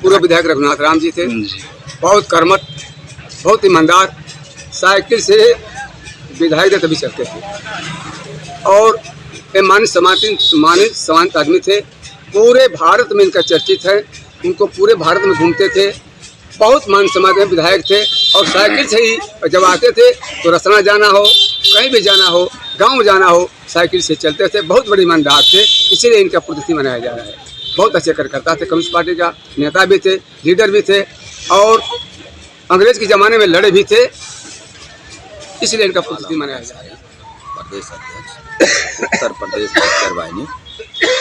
पूर्व विधायक रघुनाथ राम जी थे। बहुत कर्मठ, बहुत ईमानदार, साइकिल से विधायक तभी चलते थे और ये माननीय समांत आदमी थे। पूरे भारत में इनका चर्चित है, उनको पूरे भारत में घूमते थे। बहुत मान सम्मान में विधायक थे और साइकिल से ही जब आते थे तो रसना जाना हो, कहीं भी जाना हो, गांव जाना हो, साइकिल से चलते थे। बहुत बड़े ईमानदार थे, इसीलिए इनका पुण्यतिथि मनाया जा रहा है। बहुत अच्छे कार्यकर्ता थे, कम्युनिस्ट पार्टी का नेता भी थे, लीडर भी थे और अंग्रेज के ज़माने में लड़े भी थे, इसलिए इनका पुण्यतिथि मनाया जा रहा है। प्रदेश अध्यक्ष उत्तर प्रदेश बुनकर वाहिनी,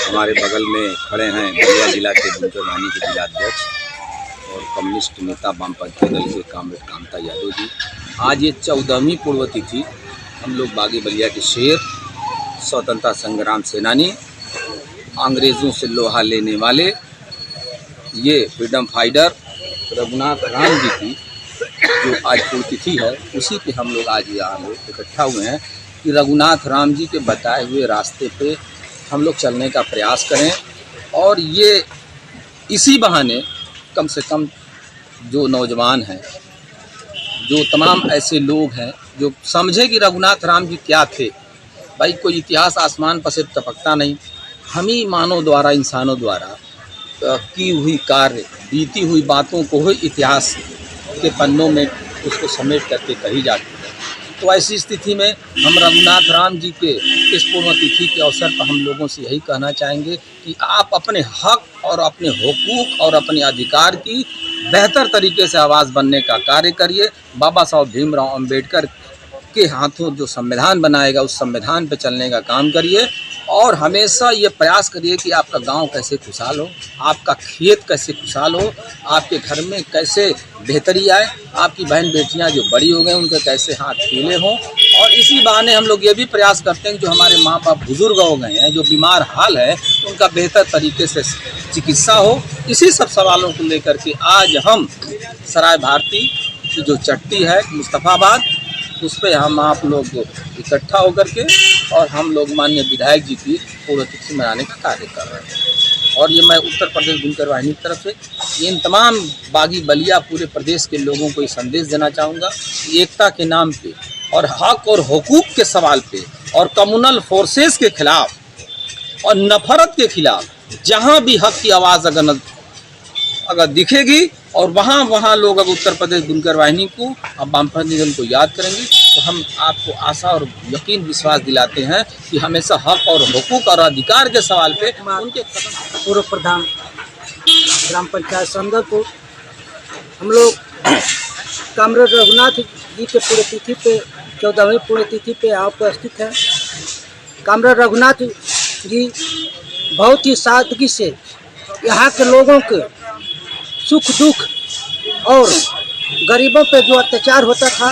हमारे बगल में खड़े हैं बलिया जिला के बुनकर वाहिनी के जिलाध्यक्ष और कम्युनिस्ट नेता वामपंथी दल के कामरेड कामता यादव जी। आज ये 14वीं पुण्यतिथि हम लोग बागी बलिया के शेर, स्वतंत्रता संग्राम सेनानी, अंग्रेज़ों से लोहा लेने वाले, ये फ्रीडम फाइटर रघुनाथ राम जी की जो आज पुण्यतिथि है, उसी पे हम लोग आज यहाँ लोग इकट्ठा हुए हैं कि रघुनाथ राम जी के बताए हुए रास्ते पे हम लोग चलने का प्रयास करें और ये इसी बहाने कम से कम जो नौजवान हैं, जो तमाम ऐसे लोग हैं जो समझे कि रघुनाथ राम जी क्या थे। भाई कोई इतिहास आसमान पर से टपकता नहीं, हम ही मानव द्वारा, इंसानों द्वारा की हुई कार्य, बीती हुई बातों को ही इतिहास के पन्नों में उसको समेट करके कही जाती है। तो ऐसी स्थिति में हम रघुनाथ राम जी के इस पुण्यतिथि के अवसर पर हम लोगों से यही कहना चाहेंगे कि आप अपने हक और अपने हुकूक और अपने अधिकार की बेहतर तरीके से आवाज़ बनने का कार्य करिए। बाबा साहब भीमराव अंबेडकर के हाथों जो संविधान बनाएगा उस संविधान पर चलने का काम करिए और हमेशा ये प्रयास करिए कि आपका गांव कैसे खुशहाल हो, आपका खेत कैसे खुशहाल हो, आपके घर में कैसे बेहतरी आए, आपकी बहन बेटियां जो बड़ी हो गई उनके कैसे हाथ पीले हों। और इसी बहाने हम लोग ये भी प्रयास करते हैं कि जो हमारे माँ बाप बुजुर्ग हो गए हैं, जो बीमार हाल है, उनका बेहतर तरीके से चिकित्सा हो। इसी सब सवालों को लेकर के आज हम सराय भारती की जो चट्टी है मुस्तफ़ाबाद, उस पर हम आप लोग इकट्ठा होकर के और हम लोग माननीय विधायक जी की पुण्यतिथि मनाने का कार्य कर रहे हैं। और ये मैं उत्तर प्रदेश बुनकर वाहिनी की तरफ से इन तमाम बागी बलिया पूरे प्रदेश के लोगों को ये संदेश देना चाहूँगा कि एकता के नाम पे और हक और हुकूक के सवाल पे और कम्युनल फोर्सेस के खिलाफ और नफरत के खिलाफ जहाँ भी हक की आवाज़ अगर दिखेगी और वहाँ लोग अगर उत्तर प्रदेश बुनकर वाहिनी को और वामपंथी दल को याद करेंगे तो हम आपको आशा और यकीन विश्वास दिलाते हैं कि हमेशा हक और हुकूक और अधिकार के सवाल पे उनके कदम। पूर्व प्रधान ग्राम पंचायत संदलपुर, हम लोग कामरेड रघुनाथ जी के पुण्यतिथि पे 14वीं पुण्यतिथि पे यहाँ उपस्थित हैं। कामरेड रघुनाथ जी बहुत ही सादगी से यहाँ के लोगों के सुख दुख और गरीबों पे जो अत्याचार होता था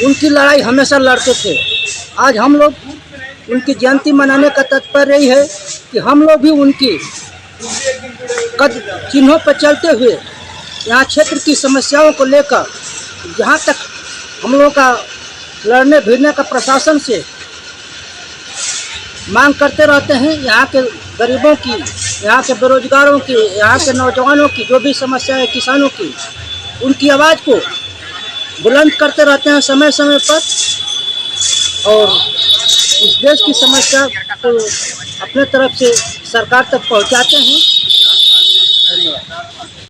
उनकी लड़ाई हमेशा लड़ते थे। आज हम लोग उनकी जयंती मनाने का तात्पर्य यही है कि हम लोग भी उनकी कद चिन्हों पर चलते हुए यहाँ क्षेत्र की समस्याओं को लेकर जहाँ तक हम लोग का लड़ने भिड़ने का प्रशासन से मांग करते रहते हैं। यहाँ के गरीबों की, यहाँ के बेरोजगारों की, यहाँ के नौजवानों की जो भी समस्या है, किसानों की, उनकी आवाज़ को बुलंद करते रहते हैं समय समय पर और इस देश की समस्या को अपने तरफ से सरकार तक पहुँचाते हैं। धन्यवाद।